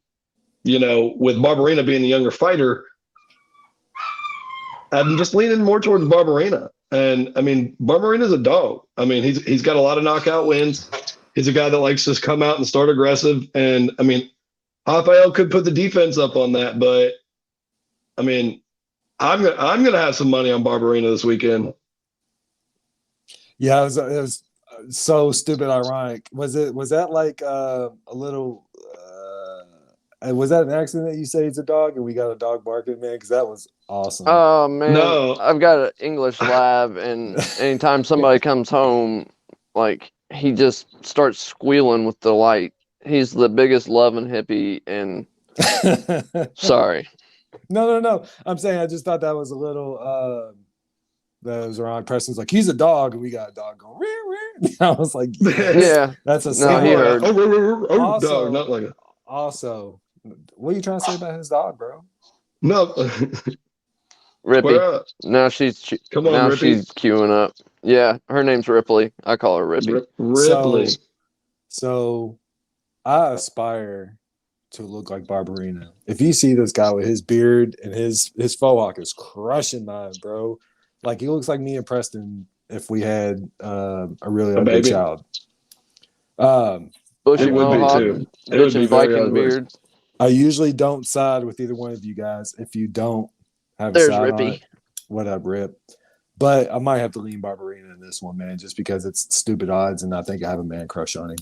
with Barberena being the younger fighter, I'm just leaning more towards Barberena. And, Barberena's a dog. He's got a lot of knockout wins. He's a guy that likes to come out and start aggressive. And, Rafael could put the defense up on that. But, I'm gonna have some money on Barberena this weekend. Yeah, it was so stupid ironic. Was that like a little was that an accident that you say it's a dog and we got a dog barking, man? Because that was awesome. Oh man, No. I've got an English lab, and anytime somebody comes home, like he just starts squealing with delight. He's the biggest loving hippie, and sorry. No. I'm saying I just thought that was a little that was around. Preston's like, he's a dog, and we got a dog going. Ree, ree. I was like, yes, Yeah, that's a no, he heard. Also, dog, not like a. Also, what are you trying to say about his dog, bro? No. Rippy. Now she's Come on, now Rippy. she's queuing up. Yeah, her name's Ripley. I call her Rippy. Ripley. So I aspire to look like Barberena. If you see this guy with his beard and his faux hawk is crushing mine, bro. Like he looks like me and Preston if we had a really ugly baby. child. Bushy It would be mohawk, too. It would bitch be and very Viking ugly. beard. I usually don't side with either one of you guys. If you don't have a There's side on Rippy. it, what up, Rip? But I might have to lean Barberena in this one, man, just because it's stupid odds, and I think I have a man crush on him.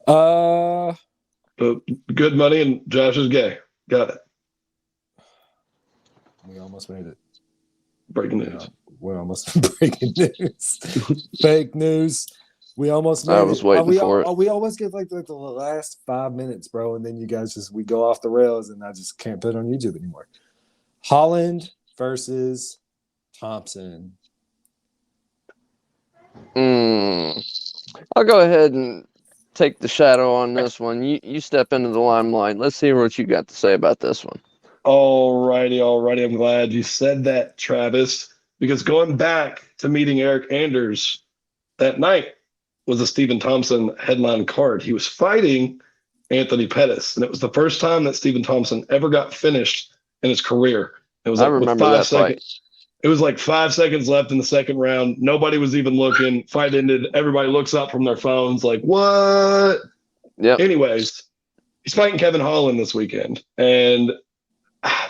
But good money, and Josh is gay. Got it. We almost made it. Breaking news. We're almost breaking news. Fake news. We almost made I was waiting for it. We always get like the last 5 minutes, bro, and then you guys we go off the rails, and I just can't put it on YouTube anymore. Holland versus Thompson. I'll go ahead and take the shadow on this one. You step into the limelight. Let's hear what you got to say about this one. All righty. I'm glad you said that, Travis, because going back to meeting Eric Anders that night was a Stephen Thompson headline card. He was fighting Anthony Pettis, and it was the first time that Stephen Thompson ever got finished in his career. It was I like remember with 5 that seconds. It was like 5 seconds left in the second round. Nobody was even looking. Fight ended. Everybody looks up from their phones like, what? Yeah. Anyways, he's fighting Kevin Holland this weekend. And,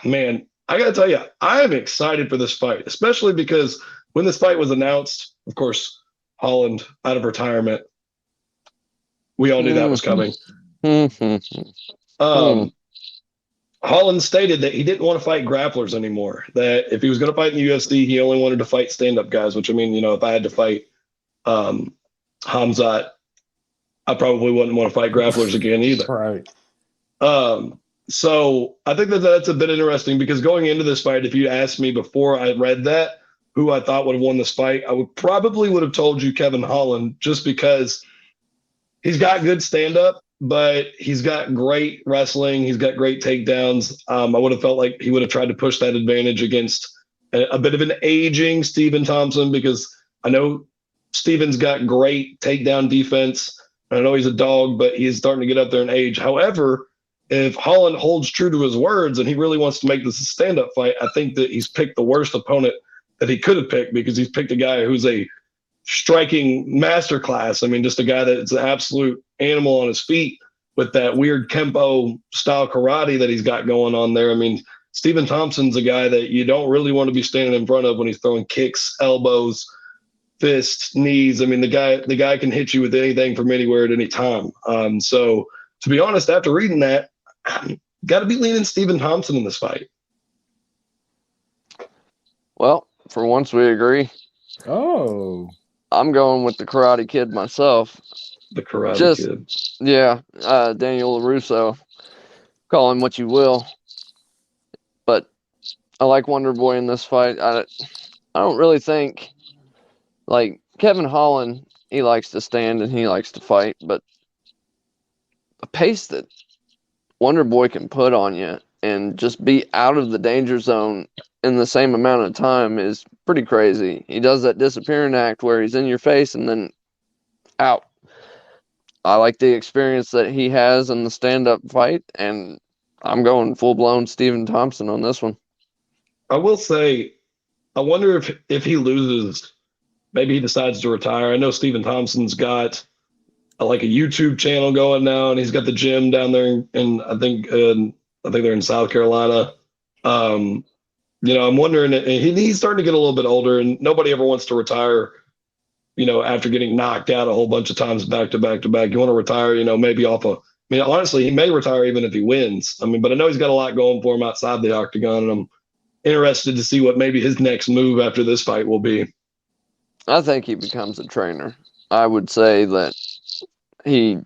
man, I got to tell you, I am excited for this fight, especially because when this fight was announced, of course, Holland out of retirement. We all knew that was coming. Holland stated that he didn't want to fight grapplers anymore, that if he was going to fight in the UFC, he only wanted to fight stand-up guys, which, if I had to fight Hamzat, I probably wouldn't want to fight grapplers again either. Right. So I think that's a bit interesting because going into this fight, if you asked me before I read that, who I thought would have won this fight, I would have told you Kevin Holland, just because he's got good stand-up, but he's got great wrestling. He's got great takedowns. I would have felt like he would have tried to push that advantage against a bit of an aging Stephen Thompson, because I know Stephen's got great takedown defense. I know he's a dog, but he's starting to get up there in age. However, if Holland holds true to his words and he really wants to make this a stand-up fight, I think that he's picked the worst opponent that he could have picked, because he's picked a guy who's a striking masterclass. Just a guy that's an absolute animal on his feet with that weird Kempo style karate that he's got going on there. Stephen Thompson's a guy that you don't really want to be standing in front of when he's throwing kicks, elbows, fists, knees. The guy can hit you with anything from anywhere at any time. So to be honest, after reading that, got to be leaning Stephen Thompson in this fight. Well, for once we agree. Oh. I'm going with the Karate Kid myself. The Karate Kid. Yeah, Daniel LaRusso. Call him what you will. But I like Wonder Boy in this fight. I don't really think, like, Kevin Holland, he likes to stand and he likes to fight, but the pace that Wonder Boy can put on you and just be out of the danger zone in the same amount of time is pretty crazy. He does that disappearing act where he's in your face and then out. I like the experience that he has in the stand-up fight, and I'm going full-blown Stephen Thompson on this one. I will say, I wonder if he loses, maybe he decides to retire. I know Stephen Thompson's got like a YouTube channel going now, and he's got the gym down there, and I think they're in South Carolina. I'm wondering, he's starting to get a little bit older, and nobody ever wants to retire, after getting knocked out a whole bunch of times back to back to back. You want to retire, maybe honestly, he may retire even if he wins. But I know he's got a lot going for him outside the octagon, and I'm interested to see what maybe his next move after this fight will be. I think he becomes a trainer. I would say that he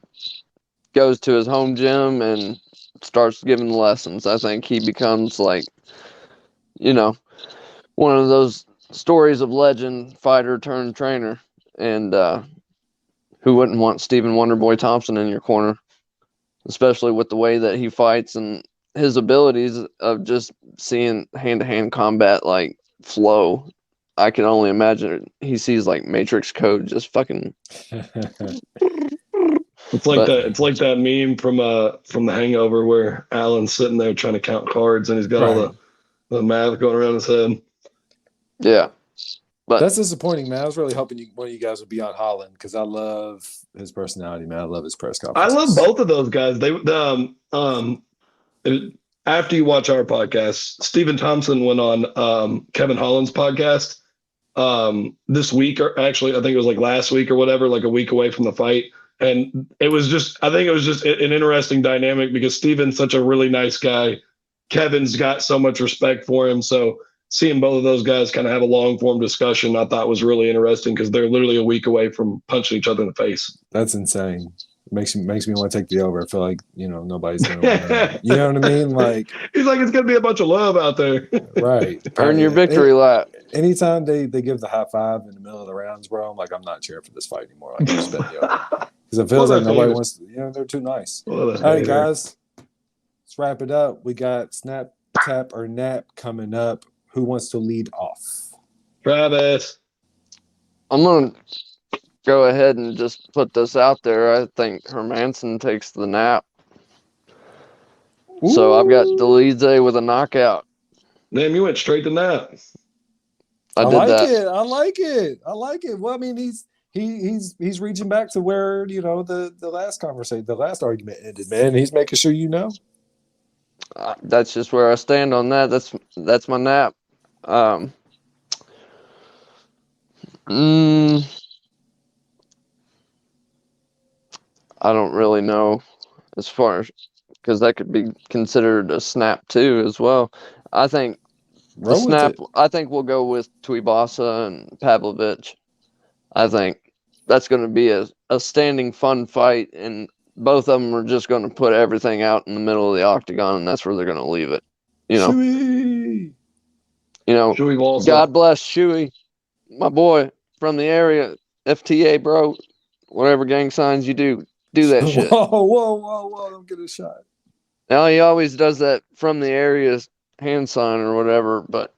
goes to his home gym and starts giving lessons. I think he becomes like, one of those stories of legend, fighter turned trainer. And who wouldn't want Stephen Wonderboy Thompson in your corner, especially with the way that he fights and his abilities of just seeing hand-to-hand combat like flow. I can only imagine he sees like Matrix code just fucking. It's like that meme from The Hangover where Alan's sitting there trying to count cards and he's got all the math going around his head. Yeah. But that's disappointing, man. I was really hoping one of you guys would be on Holland because I love his personality, man. I love his press conferences. I love both of those guys. After you watch our podcast, Stephen Thompson went on Kevin Holland's podcast this week, or actually, I think it was like last week or whatever, like a week away from the fight. And I think it was just an interesting dynamic because Stephen's such a really nice guy. Kevin's got so much respect for him. So seeing both of those guys kind of have a long form discussion, I thought was really interesting because they're literally a week away from punching each other in the face. That's insane. It makes me want to take the over. I feel like, nobody's going to win. You know what I mean? Like he's like, it's going to be a bunch of love out there. Right. Earn your victory lap. Anytime they give the high five in the middle of the rounds, bro, I'm like, I'm not cheering for this fight anymore. Like, just bet the over. Because it feels like nobody wants to, they're too nice. All right, guys, let's wrap it up. We got Snap, Tap, or Nap coming up. Who wants to lead off? Travis. I'm going to go ahead and just put this out there. I think Hermansson takes the nap. Ooh. So I've got Dolidze with a knockout. Damn, you went straight to nap. I like it. Well, I mean, he's reaching back to where, the last conversation, the last argument ended, man. He's making sure you know. That's just where I stand on that. That's my nap. I don't really know as far as because that could be considered a snap too as well. I think the snap. I think we'll go with Tuivasa and Pavlovich. I think that's going to be a standing fun fight, and both of them are just going to put everything out in the middle of the octagon, and that's where they're going to leave it. Shuey. God bless Shuey, my boy from the area, FTA, bro. Whatever gang signs you do that shit. Whoa, don't get a shot. Now, he always does that from the area hand sign or whatever, but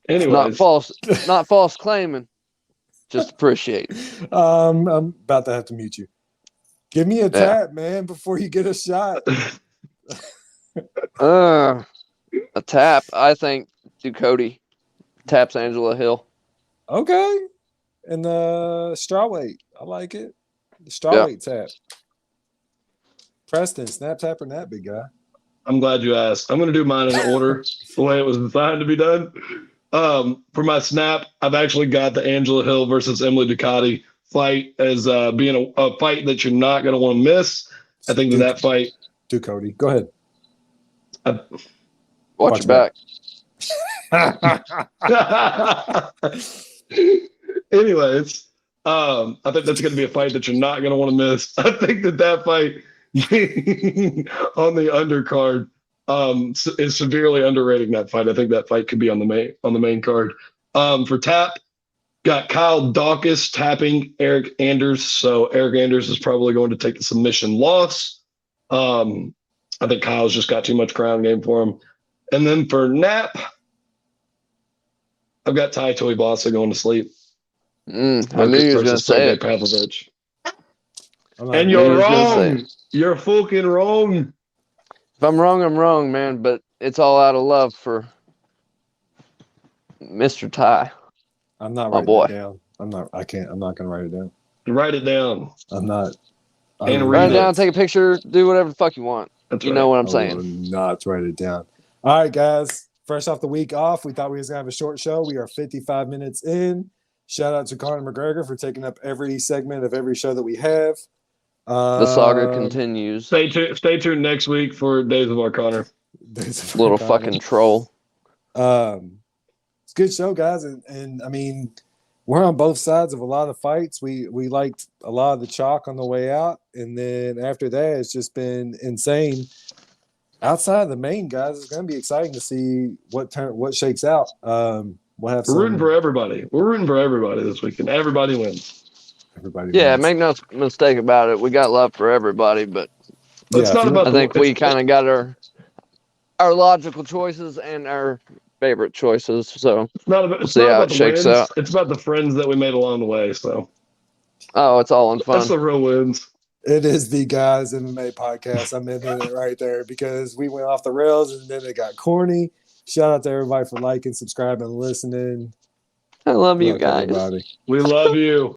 anyways. not false claiming. Just appreciate. I'm about to have to mute you. Give me a tap, man, before you get a shot. A tap. I think Ducote taps Angela Hill. Okay. And the strawweight. I like it. The strawweight tap. Preston, snap, tap, or nap, big guy. I'm glad you asked. I'm going to do mine in order, the way it was designed to be done. For my snap, I've actually got the Angela Hill versus Emily Ducote fight as being a fight that you're not going to want to miss. I think that fight. Ducote. Go ahead. Watch your back. Anyways, I think that's going to be a fight that you're not going to want to miss. I think that fight on the undercard is severely underrating that fight. I think that fight could be on the main card. For tap, got Kyle Daukaus tapping Eric Anders. So Eric Anders is probably going to take the submission loss. I I think Kyle's just got too much ground game for him. And then for Nap, I've got Tuivasa going to sleep. I knew you was going to say it. Pavlovich. And you're wrong. You're fucking wrong. If I'm wrong, I'm wrong, man. But it's all out of love for Mr. Ty. I'm not my writing boy. it down. I'm not going to write it down. Write it down. I'm not. And Write read it down, take a picture, do whatever the fuck you want. That's you right. know what I'm I saying. will not write it down. All right, guys. Fresh off the week off, we thought we was going to have a short show. We are 55 minutes in. Shout out to Conor McGregor for taking up every segment of every show that we have. The saga continues. Stay tuned next week for Days of Our Connor. Little fucking troll. It's a good show, guys. And I mean, we're on both sides of a lot of fights. We liked a lot of the chalk on the way out. And then after that, it's just been insane. Outside of the main, guys, it's going to be exciting to see what shakes out. We'll have We're rooting for everybody. We're rooting for everybody this weekend. Everybody wins. Yeah, make no mistake about it. We got love for everybody, but it's not about I think we kind of got our logical choices and our favorite choices. So it's not about, see how it shakes out. It's about the friends that we made along the way. So it's all in fun. That's the real wins. It is the Guys MMA podcast. I'm in it right there because we went off the rails and then it got corny. Shout out to everybody for liking, subscribing, listening. I love you guys. Everybody. We love you.